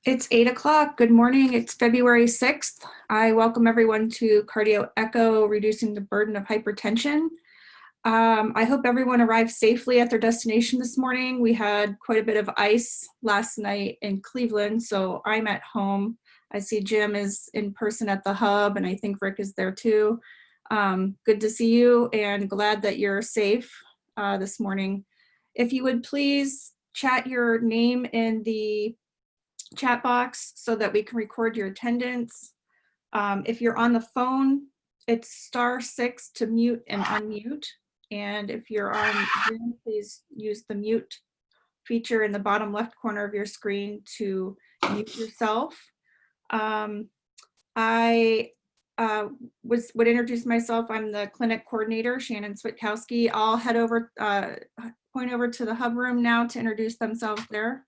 It's 8 o'clock. Good morning. It's February 6th. I welcome everyone to Cardio Echo, Reducing the Burden of Hypertension. I hope everyone arrived safely at their destination this morning. We had quite a bit of ice last night in Cleveland, so I'm at home. I see Jim is in person at the hub, and I think Rick is there too. Good to see you and glad that you're safe this morning. If you would please chat your name in the chat box so that we can record your attendance. If you're on the phone, it's *6 to mute and unmute. And if you're on Zoom, please use the mute feature in the bottom left corner of your screen to mute yourself. I would introduce myself. I'm the clinic coordinator, Shannon Switkowski. I'll head over, point over to the hub room now to introduce themselves there.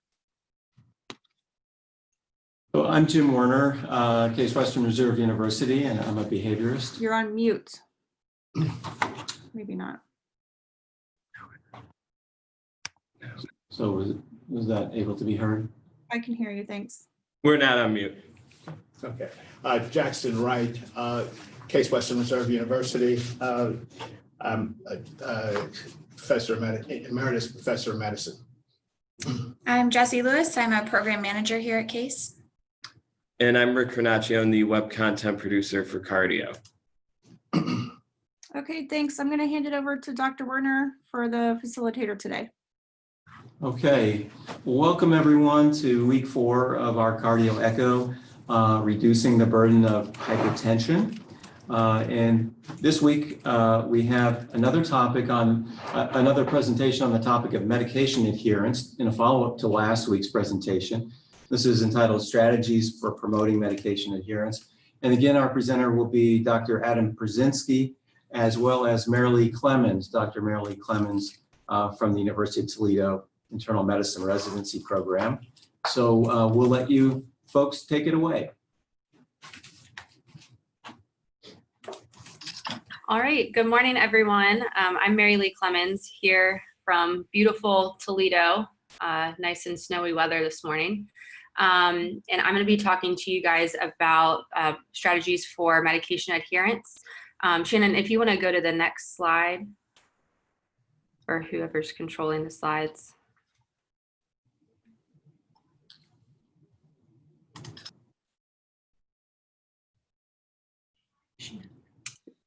So I'm Jim Werner, Case Western Reserve University, and I'm a behaviorist. You're on mute. Maybe not. So was that able to be heard? I can hear you, thanks. We're not on mute. Okay. Jackson Wright, Case Western Reserve University. I'm a emeritus professor of medicine. I'm Jessie Lewis. I'm a program manager here at Case. And I'm Rick Carnaccio, I'm the web content producer for Cardio. Okay, thanks. I'm going to hand it over to Dr. Werner for the facilitator today. Okay, welcome everyone to week 4 of our Cardio Echo, Reducing the Burden of Hypertension. And this week we have another topic on another presentation on the topic of medication adherence in a follow-up to last week's presentation. This is entitled Strategies for Promoting Medication Adherence. And again, our presenter will be Dr. Adam Brzezinski, as well as Marilee Clemens, Dr. Marilee Clemens from the University of Toledo Internal Medicine Residency Program. So we'll let you folks take it away. All right, good morning, everyone. I'm Marilee Clemens here from beautiful Toledo. Nice and snowy weather this morning. And I'm going to be talking to you guys about strategies for medication adherence. Shannon, if you want to go to the next slide, or whoever's controlling the slides.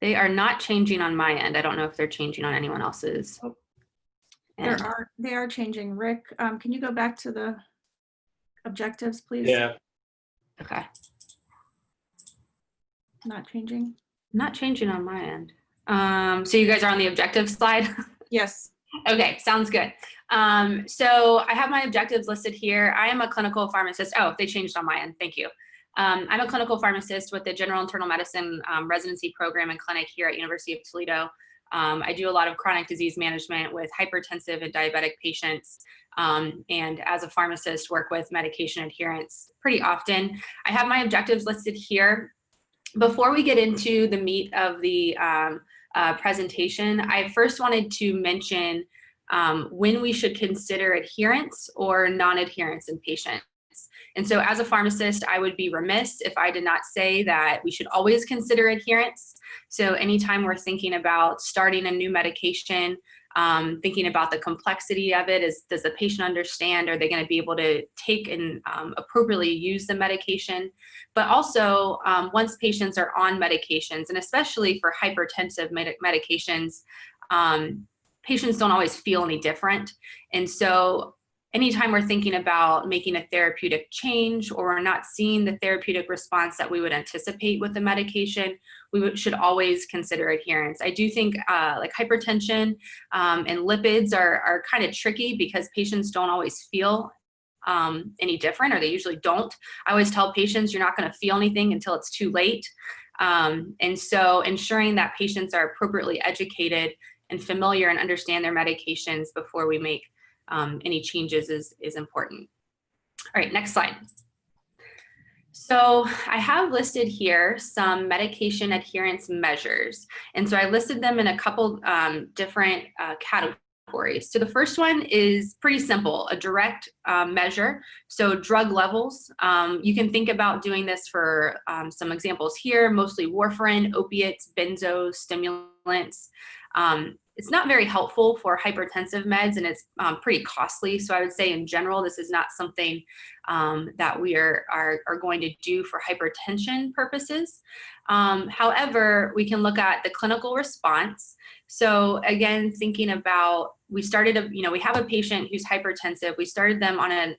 They are not changing on my end. I don't know if they're changing on anyone else's. Oh, they are changing. Rick, can you go back to the objectives, please? Yeah. Okay. Not changing? Not changing on my end. So you guys are on the objective slide? Yes. Okay, sounds good. So I have my objectives listed here. I am a clinical pharmacist. Oh, they changed on my end. Thank you. I'm a clinical pharmacist with the General Internal Medicine Residency Program and Clinic here at University of Toledo. I do a lot of chronic disease management with hypertensive and diabetic patients. And as a pharmacist, work with medication adherence pretty often. I have my objectives listed here. Before we get into the meat of the presentation, I first wanted to mention when we should consider adherence or non-adherence in patients. And so as a pharmacist, I would be remiss if I did not say that we should always consider adherence. So anytime we're thinking about starting a new medication, thinking about the complexity of it, does the patient understand? Are they going to be able to take and appropriately use the medication? But also, once patients are on medications, and especially for hypertensive medications, patients don't always feel any different. And so anytime we're thinking about making a therapeutic change or we're not seeing the therapeutic response that we would anticipate with the medication, we should always consider adherence. I do think like hypertension and lipids are kind of tricky because patients don't always feel any different, or they usually don't. I always tell patients you're not going to feel anything until it's too late. And so ensuring that patients are appropriately educated and familiar and understand their medications before we make any changes is important. All right, next slide. So I have listed here some medication adherence measures. And so I listed them in a couple different categories. So the first one is pretty simple, a direct measure. So drug levels, you can think about doing this for some examples here, mostly warfarin, opiates, benzos, stimulants. It's not very helpful for hypertensive meds, and it's pretty costly. So I would say in general, this is not something that we are going to do for hypertension purposes. However, we can look at the clinical response. So again, thinking about, we have a patient who's hypertensive. We started them on a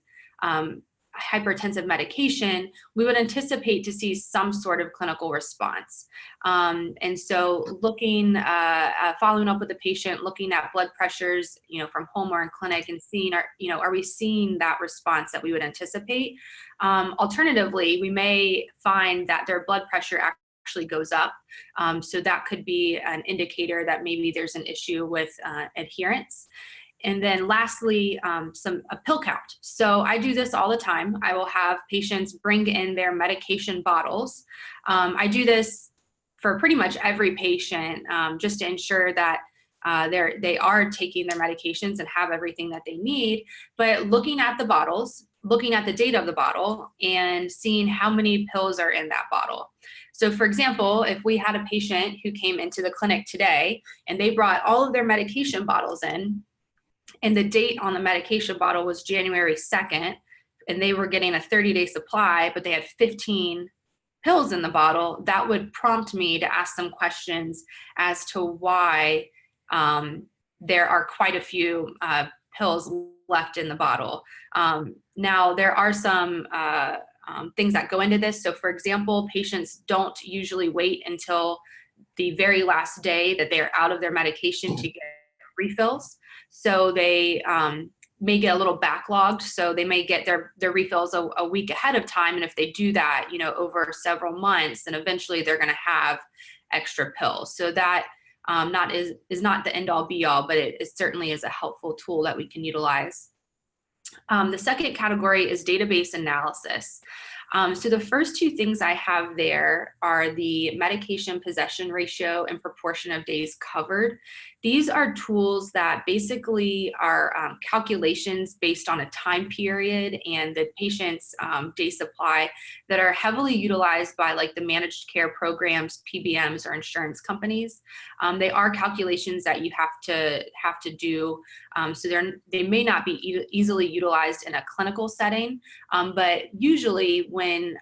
hypertensive medication. We would anticipate to see some sort of clinical response. And so looking, following up with the patient, looking at blood pressures, from home or in clinic, and seeing, are we seeing that response that we would anticipate? Alternatively, we may find that their blood pressure actually goes up. So that could be an indicator that maybe there's an issue with adherence. And then lastly, a pill count. So I do this all the time. I will have patients bring in their medication bottles. I do this for pretty much every patient, just to ensure that they are taking their medications and have everything that they need. But looking at the bottles, looking at the date of the bottle, and seeing how many pills are in that bottle. So for example, if we had a patient who came into the clinic today and they brought all of their medication bottles in, and the date on the medication bottle was January 2nd, and they were getting a 30-day supply, but they had 15 pills in the bottle, that would prompt me to ask some questions as to why there are quite a few pills left in the bottle. Now, there are some things that go into this. So for example, patients don't usually wait until the very last day that they're out of their medication to get refills. So they may get a little backlogged. So they may get their refills a week ahead of time. And if they do that, over several months, then eventually they're going to have extra pills. So that is not the end all be all, but it certainly is a helpful tool that we can utilize. The second category is database analysis. So the first two things I have there are the medication possession ratio and proportion of days covered. These are tools that basically are calculations based on a time period and the patient's day supply that are heavily utilized by like the managed care programs, PBMs, or insurance companies. They are calculations that you have to do. So they may not be easily utilized in a clinical setting, but usually when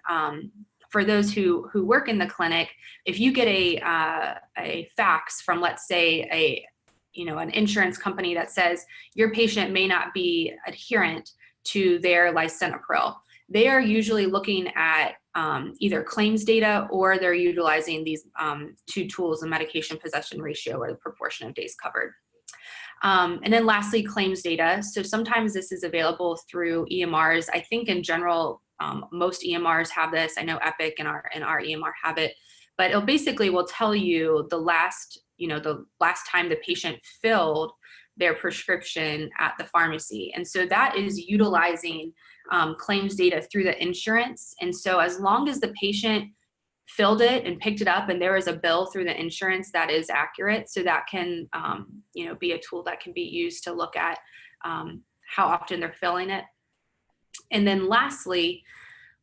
for those who work in the clinic, if you get a fax from, let's say, an insurance company that says your patient may not be adherent to their lisinopril, they are usually looking at either claims data, or they're utilizing these two tools, the medication possession ratio or the proportion of days covered. And then lastly, claims data. So sometimes this is available through EMRs. I think in general, most EMRs have this. I know Epic and our EMR have it, but it basically will tell you the last time the patient filled their prescription at the pharmacy. And so that is utilizing claims data through the insurance. And so as long as the patient filled it and picked it up and there is a bill through the insurance, that is accurate. So that can be a tool that can be used to look at how often they're filling it. And then lastly,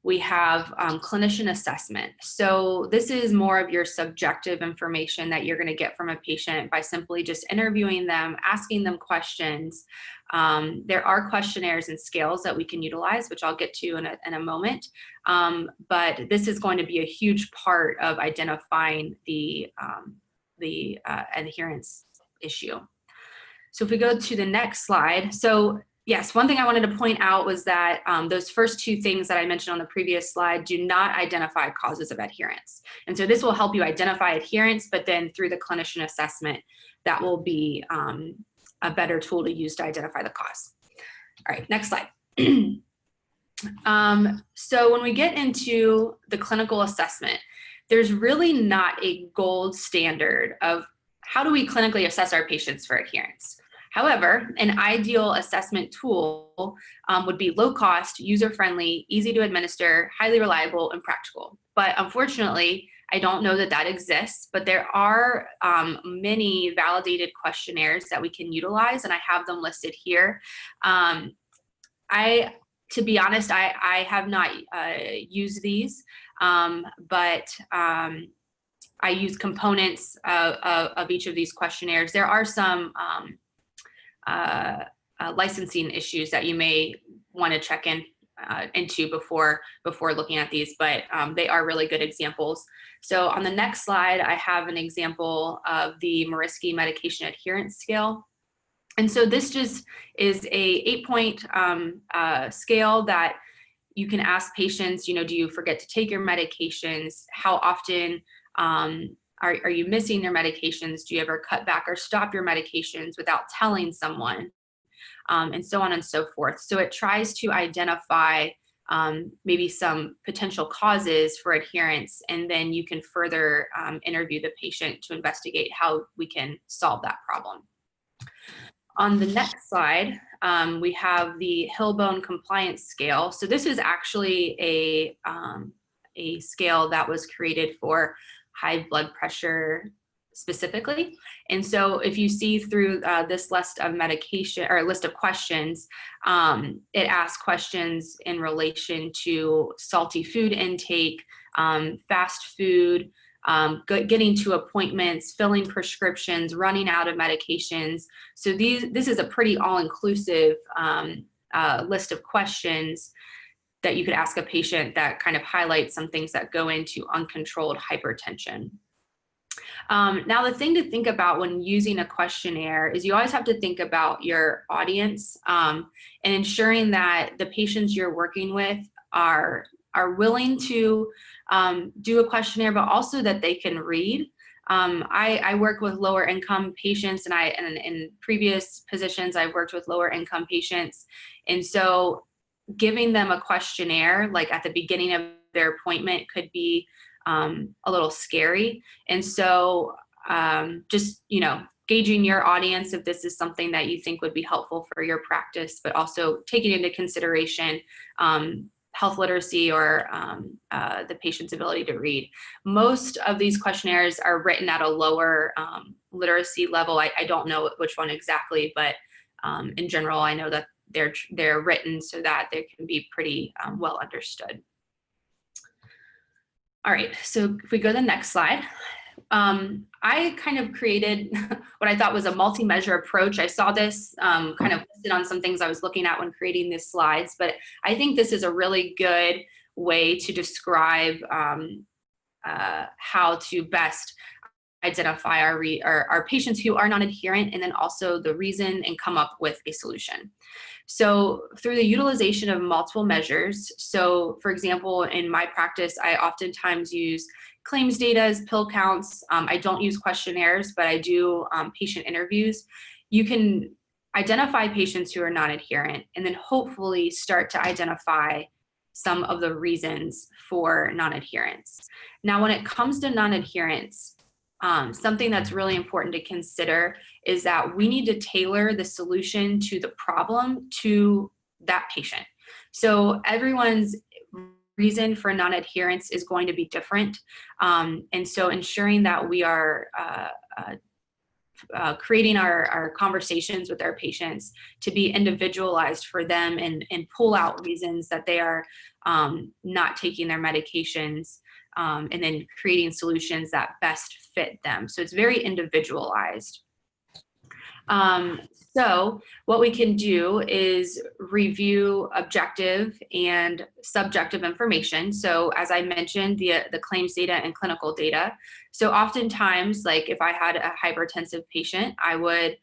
we have clinician assessment. So this is more of your subjective information that you're going to get from a patient by simply just interviewing them, asking them questions. There are questionnaires and scales that we can utilize, which I'll get to in a moment. But this is going to be a huge part of identifying the adherence issue. So if we go to the next slide. So yes, one thing I wanted to point out was that those first two things that I mentioned on the previous slide do not identify causes of adherence. And so this will help you identify adherence, but then through the clinician assessment, that will be a better tool to use to identify the cause. All right, next slide. So when we get into the clinical assessment, there's really not a gold standard of how do we clinically assess our patients for adherence. However, an ideal assessment tool would be low cost, user-friendly, easy to administer, highly reliable, and practical. But unfortunately, I don't know that that exists, but there are many validated questionnaires that we can utilize, and I have them listed here. To be honest, I have not used these, but I use components of each of these questionnaires. There are some licensing issues that you may want to check into before looking at these, but they are really good examples. So on the next slide, I have an example of the Mariski medication adherence scale. And so this just is a 8-point scale that you can ask patients, do you forget to take your medications? How often are you missing your medications? Do you ever cut back or stop your medications without telling someone? And so on and so forth. So it tries to identify maybe some potential causes for adherence, and then you can further interview the patient to investigate how we can solve that problem. On the next slide, we have the Hillbone Compliance Scale. So this is actually a scale that was created for high blood pressure specifically. And so if you see through this list of medication or list of questions, it asks questions in relation to salty food intake, fast food, getting to appointments, filling prescriptions, running out of medications. So this is a pretty all-inclusive list of questions that you could ask a patient that kind of highlights some things that go into uncontrolled hypertension. Now, the thing to think about when using a questionnaire is you always have to think about your audience and ensuring that the patients you're working with are willing to do a questionnaire, but also that they can read. I work with lower income patients, and in previous positions, I've worked with lower income patients. And so giving them a questionnaire, like at the beginning of their appointment, could be a little scary. And so just, gauging your audience if this is something that you think would be helpful for your practice, but also taking into consideration health literacy or the patient's ability to read. Most of these questionnaires are written at a lower literacy level. I don't know which one exactly, but in general, I know that they're written so that they can be pretty well understood. All right, so if we go to the next slide, I kind of created what I thought was a multi-measure approach. I saw this kind of listed on some things I was looking at when creating these slides, but I think this is a really good way to describe how to best identify our patients who are non-adherent, and then also the reason, and come up with a solution. So through the utilization of multiple measures, so for example, in my practice, I oftentimes use claims data as pill counts. I don't use questionnaires, but I do patient interviews. You can identify patients who are non-adherent, and then hopefully start to identify some of the reasons for non-adherence. Now, when it comes to non-adherence, something that's really important to consider is that we need to tailor the solution to the problem to that patient. So everyone's reason for non-adherence is going to be different. And so ensuring that we are creating our conversations with our patients to be individualized for them, and pull out reasons that they are not taking their medications, and then creating solutions that best fit them. So it's very individualized. So what we can do is review objective and subjective information. So as I mentioned, the claims data and clinical data. So oftentimes, like if I had a hypertensive patient, I would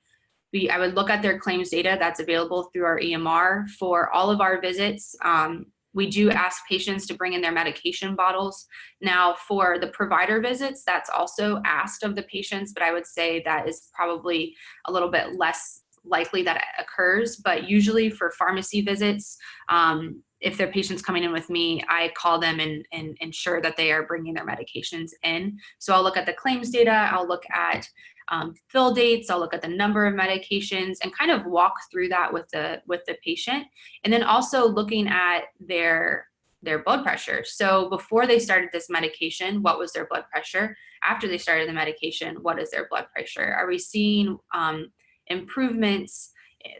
look at their claims data that's available through our EMR for all of our visits. We do ask patients to bring in their medication bottles. Now, for the provider visits, that's also asked of the patients, but I would say that is probably a little bit less likely that it occurs. But usually for pharmacy visits, if their patient's coming in with me, I call them and ensure that they are bringing their medications in. So I'll look at the claims data, I'll look at fill dates, I'll look at the number of medications, and kind of walk through that with the patient. And then also looking at their their blood pressure. So before they started this medication, what was their blood pressure? After they started the medication, what is their blood pressure? Are we seeing improvements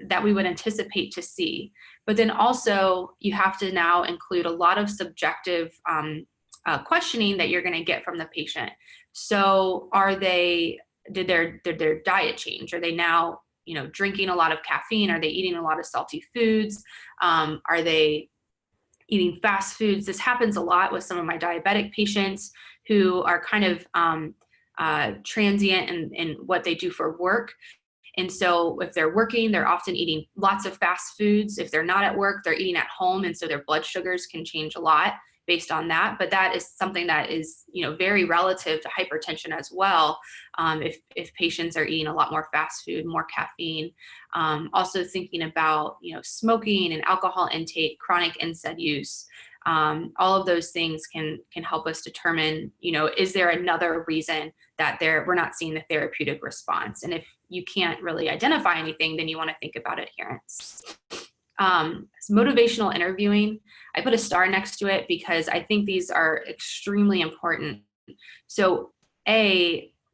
that we would anticipate to see? But then also you have to now include a lot of subjective questioning that you're going to get from the patient. So did their diet change? Are they now, drinking a lot of caffeine? Are they eating a lot of salty foods? Are they eating fast foods? This happens a lot with some of my diabetic patients who are kind of transient in what they do for work. And so if they're working, they're often eating lots of fast foods. If they're not at work, they're eating at home. And so their blood sugars can change a lot based on that. But that is something that is, very relative to hypertension as well. If patients are eating a lot more fast food, more caffeine, also thinking about, smoking and alcohol intake, chronic NSAID use, all of those things can help us determine, is there another reason that we're not seeing the therapeutic response? And if you can't really identify anything, then you want to think about adherence. Motivational interviewing, I put a star next to it because I think these are extremely important. So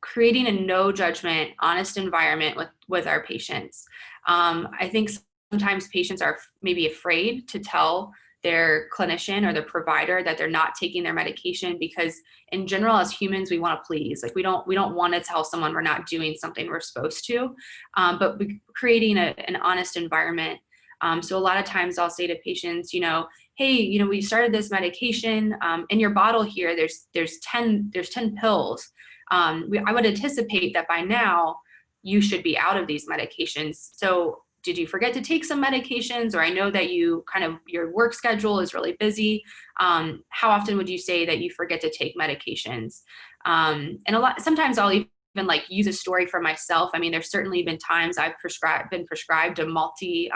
creating a no judgment, honest environment with our patients. I think sometimes patients are maybe afraid to tell their clinician or the provider that they're not taking their medication, because in general, as humans, we want to please. Like we don't want to tell someone we're not doing something we're supposed to, but creating an honest environment. So a lot of times I'll say to patients, hey, we started this medication, in your bottle here, there's 10 pills. I would anticipate that by now you should be out of these medications. So did you forget to take some medications? Or I know that your work schedule is really busy. How often would you say that you forget to take medications? And sometimes I'll even use a story for myself. I mean, there's certainly been times I've been prescribed a multi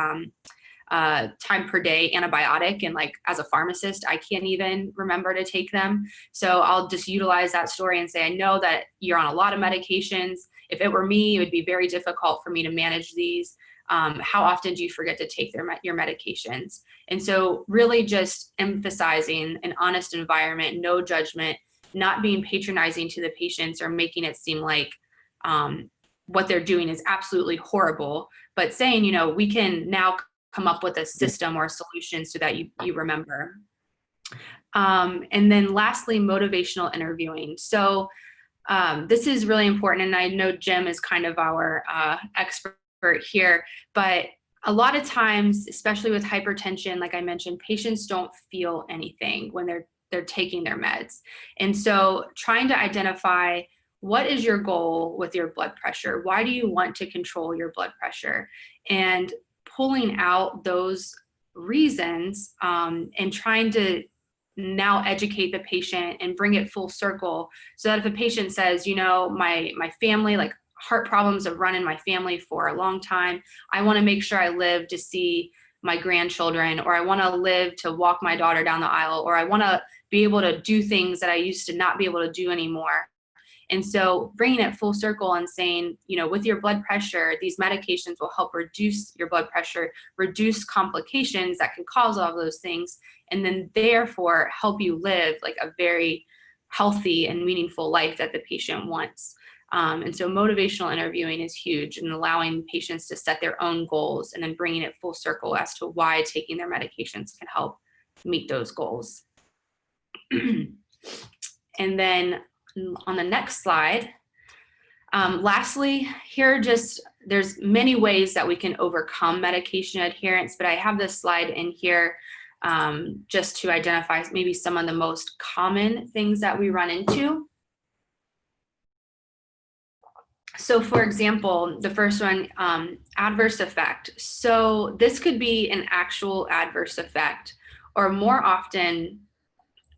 time per day antibiotic, and as a pharmacist, I can't even remember to take them. So I'll just utilize that story and say, I know that you're on a lot of medications. If it were me, it would be very difficult for me to manage these. How often do you forget to take your medications? And so really just emphasizing an honest environment, no judgment, not being patronizing to the patients or making it seem like what they're doing is absolutely horrible, but saying, we can now come up with a system or a solution so that you remember. And then lastly, motivational interviewing. So this is really important, and I know Jim is kind of our expert here, but a lot of times, especially with hypertension, like I mentioned, patients don't feel anything when they're taking their meds. And so trying to identify, what is your goal with your blood pressure? Why do you want to control your blood pressure? And pulling out those reasons and trying to now educate the patient and bring it full circle, so that if a patient says, my family, heart problems have run in my family for a long time, I want to make sure I live to see my grandchildren, or I want to live to walk my daughter down the aisle, or I want to be able to do things that I used to not be able to do anymore. And so bringing it full circle and saying, with your blood pressure, these medications will help reduce your blood pressure, reduce complications that can cause all of those things, and then therefore help you live a very healthy and meaningful life that the patient wants. And so motivational interviewing is huge, and allowing patients to set their own goals and then bringing it full circle as to why taking their medications can help meet those goals. And then on the next slide, lastly, there's many ways that we can overcome medication adherence, but I have this slide in here just to identify maybe some of the most common things that we run into. So for example, the first one, adverse effect. So this could be an actual adverse effect, or more often,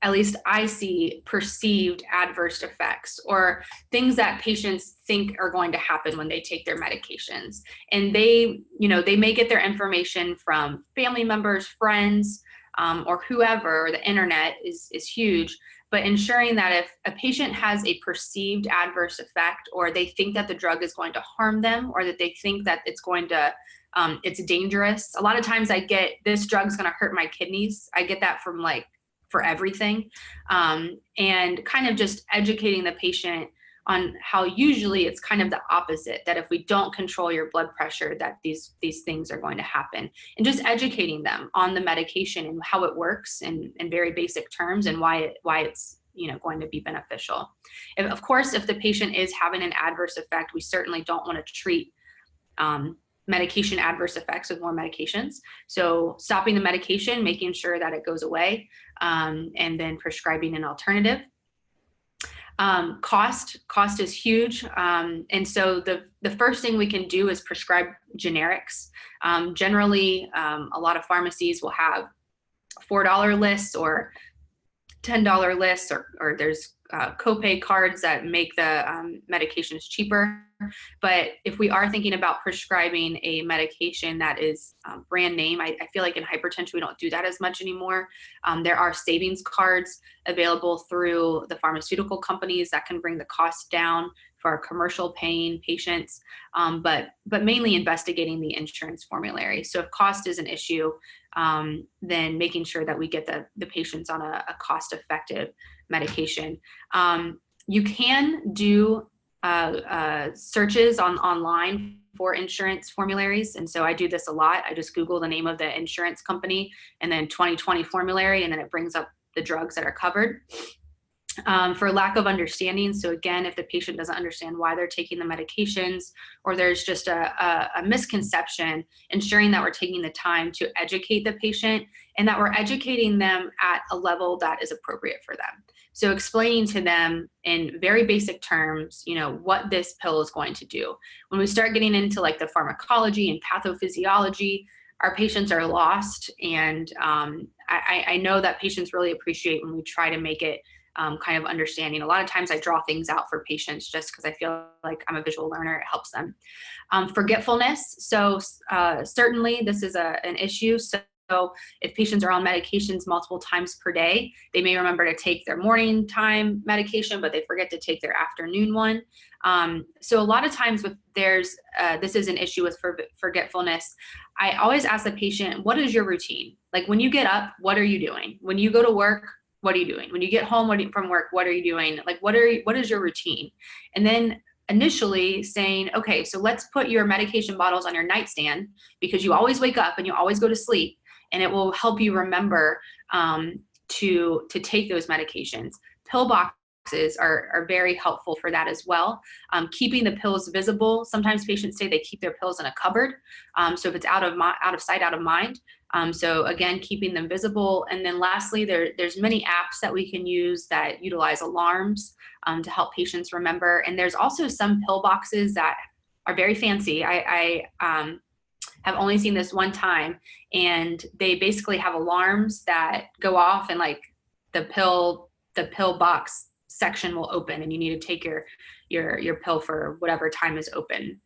at least I see, perceived adverse effects, or things that patients think are going to happen when they take their medications. And they may get their information from family members, friends, or whoever. The internet is huge. But ensuring that if a patient has a perceived adverse effect, or they think that the drug is going to harm them, or that they think that it's dangerous. A lot of times I get, this drug's going to hurt my kidneys. I get that from for everything, and kind of just educating the patient on how usually it's kind of the opposite, that if we don't control your blood pressure, that these things are going to happen, and just educating them on the medication and how it works in very basic terms, and why it's going to be beneficial. Of course, if the patient is having an adverse effect, we certainly don't want to treat medication adverse effects with more medications. So stopping the medication, making sure that it goes away, and then prescribing an alternative. Cost is huge. And so the first thing we can do is prescribe generics. Generally, a lot of pharmacies will have $4 lists or $10 lists, or there's copay cards that make the medications cheaper. But if we are thinking about prescribing a medication that is brand name, I feel like in hypertension we don't do that as much anymore. There are savings cards available through the pharmaceutical companies that can bring the cost down for our commercial paying patients, but mainly investigating the insurance formulary. So if cost is an issue, then making sure that we get the patients on a cost-effective medication. You can do searches online for insurance formularies. And so I do this a lot. I just Google the name of the insurance company and then 2020 formulary, and then it brings up the drugs that are covered. For lack of understanding, so again, if the patient doesn't understand why they're taking the medications, or there's just a misconception, ensuring that we're taking the time to educate the patient and that we're educating them at a level that is appropriate for them. So explaining to them in very basic terms, what this pill is going to do. When we start getting into like the pharmacology and pathophysiology, our patients are lost. And I know that patients really appreciate when we try to make it kind of understanding. A lot of times I draw things out for patients just because I feel like I'm a visual learner. It helps them. Forgetfulness. So certainly this is an issue. So if patients are on medications multiple times per day, they may remember to take their morning time medication, but they forget to take their afternoon one. So a lot of times this is an issue with forgetfulness. I always ask the patient, what is your routine? Like when you get up, what are you doing? When you go to work, what are you doing? When you get home from work, what are you doing? Like what is your routine? And then initially saying, okay, so let's put your medication bottles on your nightstand because you always wake up and you always go to sleep, and it will help you remember to take those medications. Pill boxes are very helpful for that as well. Keeping the pills visible. Sometimes patients say they keep their pills in a cupboard. So if it's out of sight, out of mind. So again, keeping them visible. And then lastly, there's many apps that we can use that utilize alarms to help patients remember. And there's also some pill boxes that are very fancy. I have only seen this one time, and they basically have alarms that go off, and like the pill box section will open, and you need to take your pill for whatever time is open.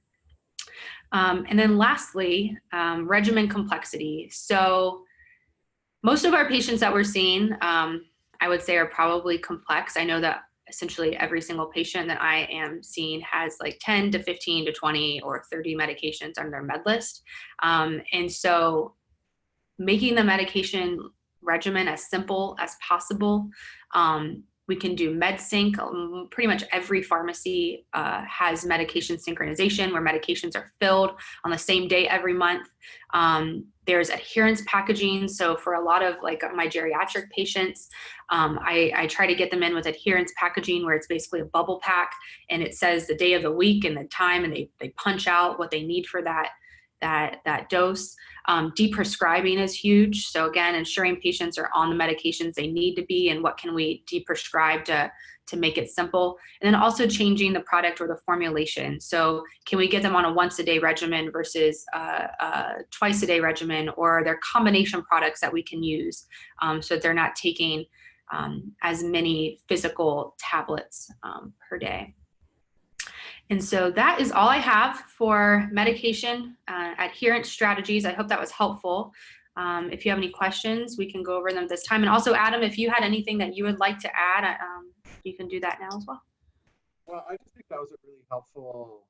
And then lastly, regimen complexity. So most of our patients that we're seeing, I would say, are probably complex. I know that essentially every single patient that I am seeing has like 10 to 15 to 20 or 30 medications on their med list. And so making the medication regimen as simple as possible. We can do MedSync. Pretty much every pharmacy has medication synchronization where medications are filled on the same day every month. There's adherence packaging. So for a lot of like my geriatric patients, I try to get them in with adherence packaging where it's basically a bubble pack and it says the day of the week and the time, and they punch out what they need for that dose. Deprescribing is huge. So again, ensuring patients are on the medications they need to be, and what can we deprescribe to make it simple. And then also changing the product or the formulation. So can we get them on a once-a-day regimen versus a twice-a-day regimen, or are there combination products that we can use so that they're not taking as many physical tablets per day. And so that is all I have for medication adherence strategies. I hope that was helpful. If you have any questions, we can go over them this time. And also, Adam, if you had anything that you would like to add, you can do that now as well. Well, I just think that was a really helpful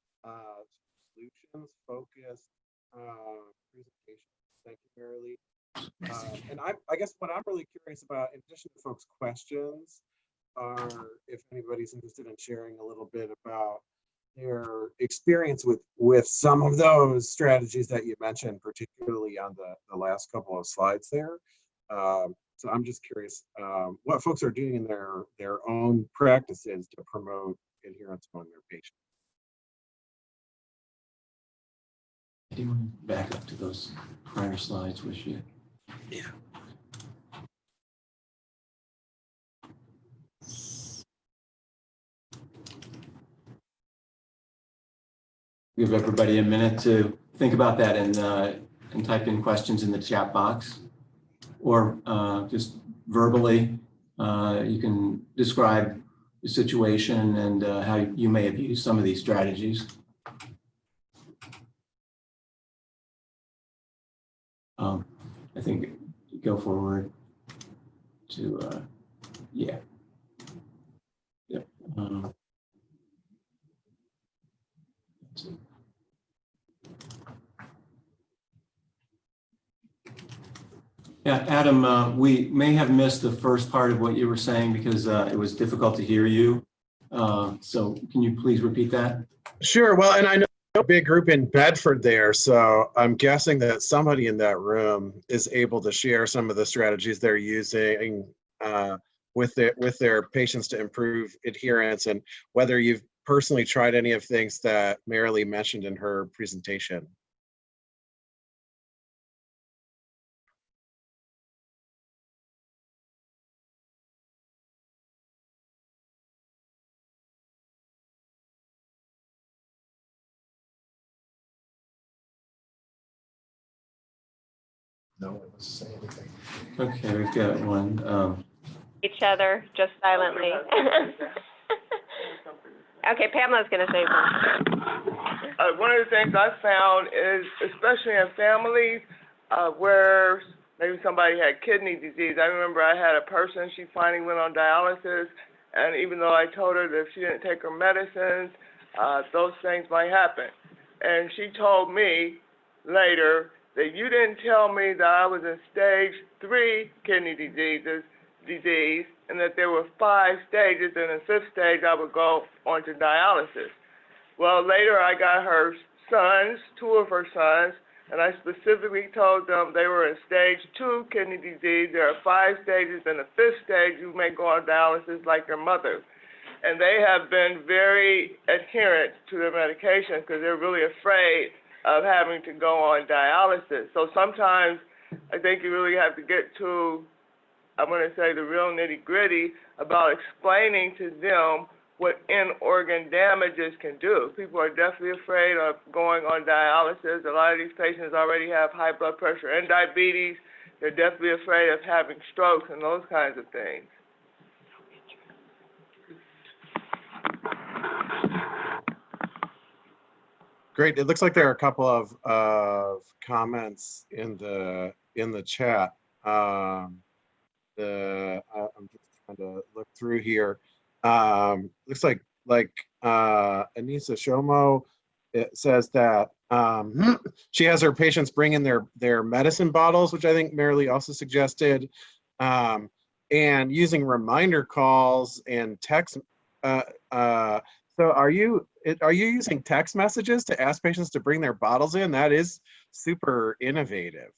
solutions-focused presentation. Thank you, Marilee. And I guess what I'm really curious about, in addition to folks' questions, are if anybody's interested in sharing a little bit about their experience with some of those strategies that you mentioned, particularly on the last couple of slides there. So I'm just curious what folks are doing in their own practices to promote adherence among their patients. Do you want to back up to those prior slides, wish you? Yeah. Give everybody a minute to think about that and type in questions in the chat box, or just verbally. You can describe the situation and how you may have used some of these strategies. I think go forward to, yeah. Yep. Let's see. Yeah, Adam, we may have missed the first part of what you were saying because it was difficult to hear you. So can you please repeat that? Sure. Well, and I know a big group in Bedford there, so I'm guessing that somebody in that room is able to share some of the strategies they're using with their patients to improve adherence, and whether you've personally tried any of things that Marilee mentioned in her presentation. No one wants to say anything. Okay, we've got one. Each other just silently. Okay, Pamela's going to say something. One of the things I found is, especially in families where maybe somebody had kidney disease. I remember I had a person, she finally went on dialysis, and even though I told her that if she didn't take her medicines, those things might happen. And she told me later that you didn't tell me that I was in stage 3 kidney disease, and that there were 5 stages, and in the 5th stage I would go on to dialysis. Well, later I got her sons, 2 of her sons, and I specifically told them they were in stage 2 kidney disease. There are 5 stages, and the 5th stage you may go on dialysis like your mother. And they have been very adherent to their medication because they're really afraid of having to go on dialysis. So sometimes I think you really have to get to, I'm going to say, the real nitty-gritty about explaining to them what in-organ damages can do. People are definitely afraid of going on dialysis. A lot of these patients already have high blood pressure and diabetes. They're definitely afraid of having strokes and those kinds of things. Great. It looks like there are a couple of comments in the chat. I'm just trying to look through here. Looks like Anissa Shomo, it says that she has her patients bring in their medicine bottles, which I think Marilee also suggested, and using reminder calls and text. So are you using text messages to ask patients to bring their bottles in? That is super innovative.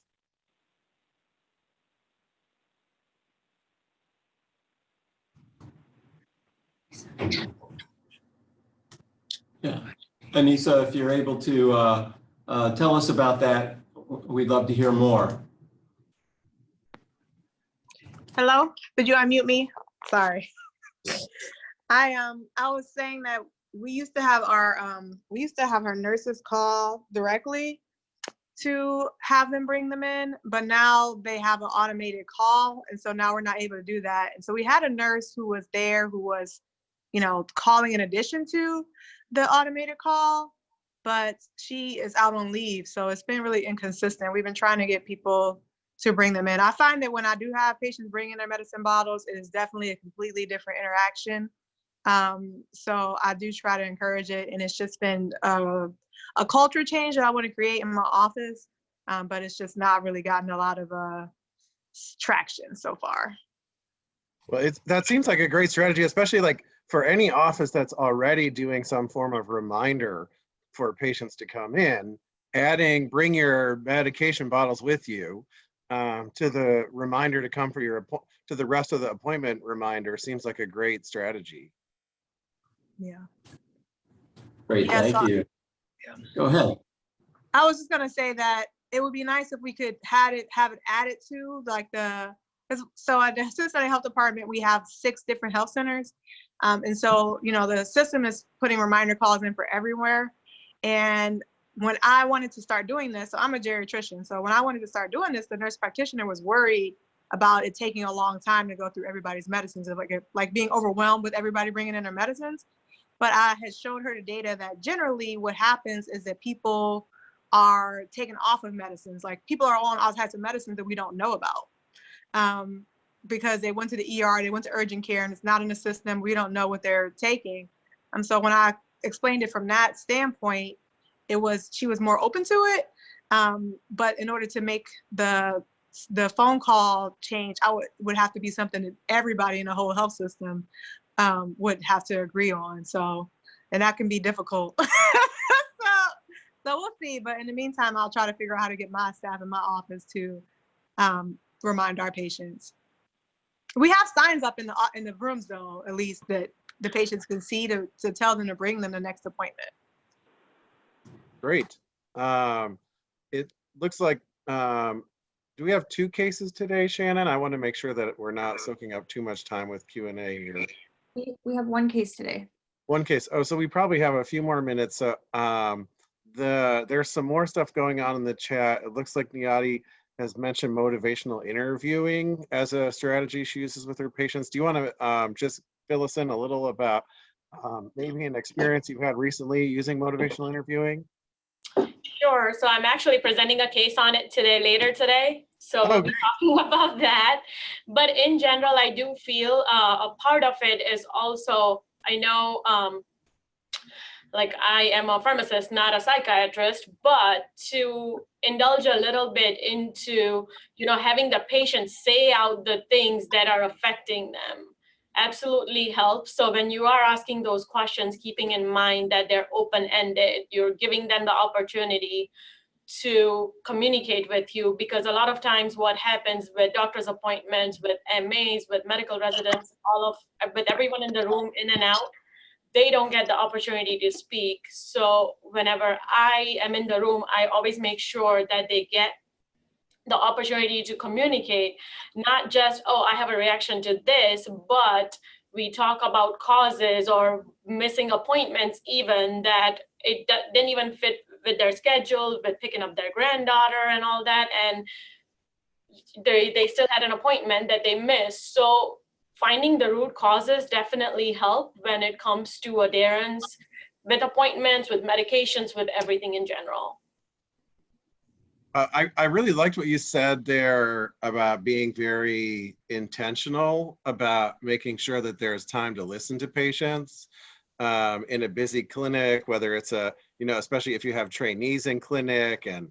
Yeah, Anissa, if you're able to tell us about that, we'd love to hear more. Hello, did you unmute me? Sorry. I was saying that we used to have our nurses call directly to have them bring them in, but now they have an automated call, and so now we're not able to do that. And so we had a nurse who was there who was, calling in addition to the automated call, but she is out on leave, so it's been really inconsistent. We've been trying to get people to bring them in. I find that when I do have patients bring in their medicine bottles, it is definitely a completely different interaction. So I do try to encourage it, and it's just been a culture change that I want to create in my office. but it's just not really gotten a lot of traction so far. Well, that seems like a great strategy, especially like for any office that's already doing some form of reminder for patients to come in, bring your medication bottles with you to the reminder to come for to the rest of the appointment reminder seems like a great strategy. Yeah. Great, Yeah, thank so- you. Go ahead. I was just gonna say that it would be nice if we could have it added to like so at the Cincinnati Health Department, we have 6 different health centers. And so, the system is putting reminder calls in for everywhere. And when I wanted to start doing this, so I'm a geriatrician. So when I wanted to start doing this, the nurse practitioner was worried about it taking a long time to go through everybody's medicines, like being overwhelmed with everybody bringing in their medicines. But I had showed her the data that generally what happens is that people are taken off of medicines. Like people are on all types of medicines that we don't know about. Because they went to the ER, they went to urgent care, and it's not in the system. We don't know what they're taking. So when I explained it from that standpoint, she was more open to it. But in order to make the phone call change, I would have to be something that everybody in the whole health system would have to agree on. So, and that can be difficult. So we'll see. But in the meantime, I'll try to figure out how to get my staff in my office to remind our patients. We have signs up in the rooms though, at least that the patients can see to tell them to bring them the next appointment. Great. It looks like, do we have 2 cases today, Shannon? I want to make sure that we're not soaking up too much time with Q&A here. We have 1 case today. 1 case. Oh, so we probably have a few more minutes. So there's some more stuff going on in the chat. It looks like Niati has mentioned motivational interviewing as a strategy she uses with her patients. Do you want to just fill us in a little about maybe an experience you've had recently using motivational interviewing? Sure. So I'm actually presenting a case on it later today. So we'll be talking about that. But in general, I do feel a part of it is also, I know, like I am a pharmacist, not a psychiatrist, but to indulge a little bit into, having the patient say out the things that are affecting them absolutely helps. So when you are asking those questions, keeping in mind that they're open-ended, you're giving them the opportunity to communicate with you, because a lot of times what happens with doctor's appointments, with MAs, with medical residents, with everyone in the room in and out, they don't get the opportunity to speak. So whenever I am in the room, I always make sure that they get the opportunity to communicate, not just, oh, I have a reaction to this, but we talk about causes or missing appointments even that it didn't even fit with their schedule, with picking up their granddaughter and all that. And they still had an appointment that they missed. So finding the root causes definitely help when it comes to adherence with appointments, with medications, with everything in general. I really liked what you said there about being very intentional about making sure that there's time to listen to patients in a busy clinic, whether it's especially if you have trainees in clinic, and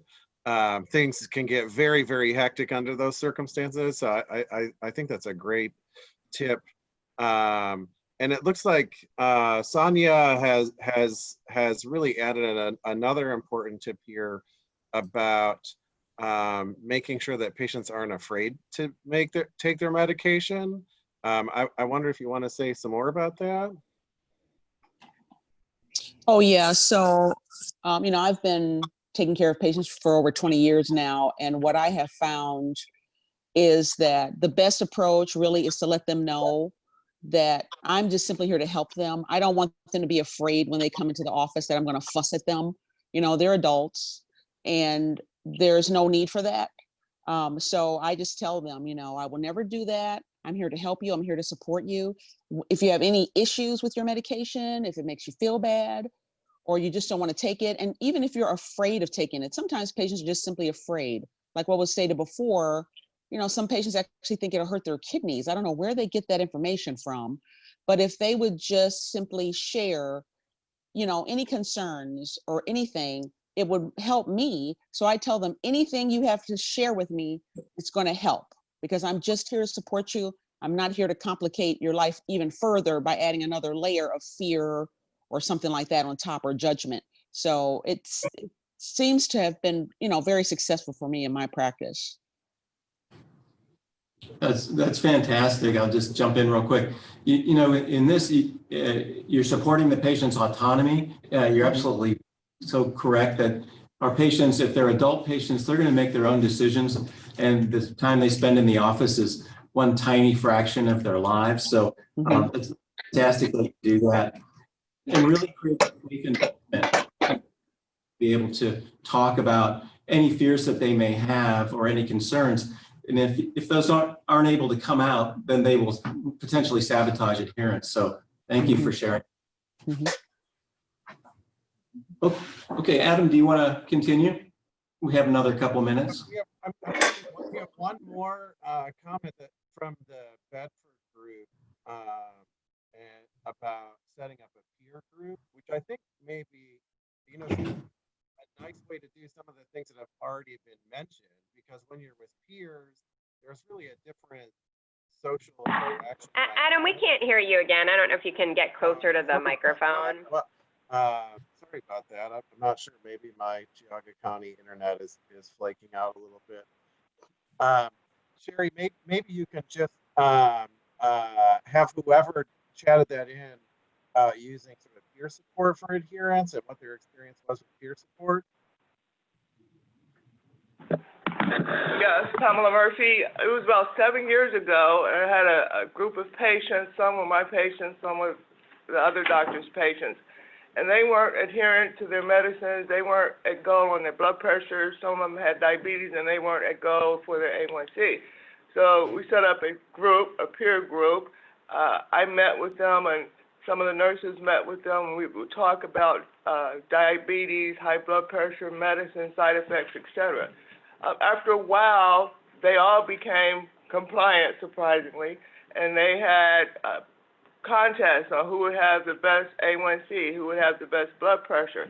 things can get very, very hectic under those circumstances. So I think that's a great tip. And it looks like Sonia has really added another important tip here about making sure that patients aren't afraid to take their medication. I wonder if you want to say some more about that. Oh yeah, so I've been taking care of patients for over 20 years now, and what I have found is that the best approach really is to let them know that I'm just simply here to help them. I don't want them to be afraid when they come into the office that I'm going to fuss at them. They're adults and there's no need for that. So I just tell them, I will never do that. I'm here to help you. I'm here to support you. If you have any issues with your medication, if it makes you feel bad, or you just don't want to take it, and even if you're afraid of taking it, sometimes patients are just simply afraid. Like what was stated before, some patients actually think it'll hurt their kidneys. I don't know where they get that information from, but if they would just simply share, any concerns or anything, it would help me. So I tell them, anything you have to share with me, it's going to help, because I'm just here to support you. I'm not here to complicate your life even further by adding another layer of fear or something like that on top, or judgment. So it seems to have been, very successful for me in my practice. That's fantastic. I'll just jump in real quick. In this, you're supporting the patient's autonomy. You're absolutely so correct that our patients, if they're adult patients, they're going to make their own decisions, and the time they spend in the office is one tiny fraction of their lives. So it's fantastic that you do that, and really create a safe environment, be able to talk about any fears that they may have or any concerns. And if those aren't able to come out, then they will potentially sabotage adherence. So thank you for sharing. Okay, Adam, do you want to continue? We have another couple minutes. We have one more comment from the Bedford group and about setting up a peer group, which I think may be, a nice way to do some of the things that have already been mentioned, because when you're with peers, there's really a different social interaction. Adam, we can't hear you again. I don't know if you can get closer to the microphone. Well, sorry about that. I'm not sure. Maybe my Geauga County internet is flaking out a little bit. Sherry, maybe you can just have whoever chatted that in using sort of peer support for adherence and what their experience was with peer support. Yes, Pamela Murphy. It was about 7 years ago, and I had a group of patients. Some were my patients, some were the other doctor's patients. And they weren't adherent to their medicines. They weren't at goal on their blood pressure. Some of them had diabetes, and they weren't at goal for their A1C. So we set up a group, a peer group. I met with them, and some of the nurses met with them, and we would talk about diabetes, high blood pressure, medicine, side effects, etc. After a while, they all became compliant, surprisingly, and they had contests on who would have the best A1C, who would have the best blood pressure.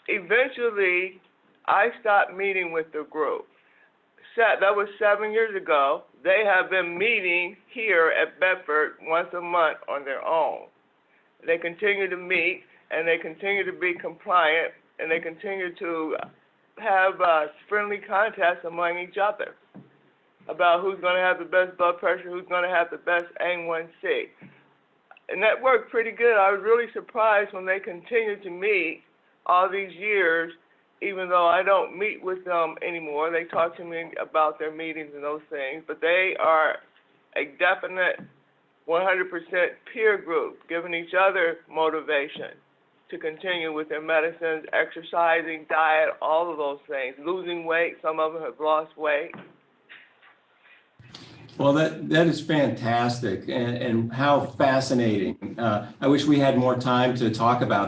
Eventually, I stopped meeting with the group. That was 7 years ago. They have been meeting here at Bedford once a month on their own. They continue to meet, and they continue to be compliant, and they continue to have friendly contests among each other about who's going to have the best blood pressure, who's going to have the best A1C. And that worked pretty good. I was really surprised when they continued to meet all these years, even though I don't meet with them anymore. They talk to me about their meetings and those things, but they are a definite 100% peer group, giving each other motivation to continue with their medicines, exercising, diet, all of those things, losing weight. Some of them have lost weight. Well, that is fantastic, and how fascinating. I wish we had more time to talk about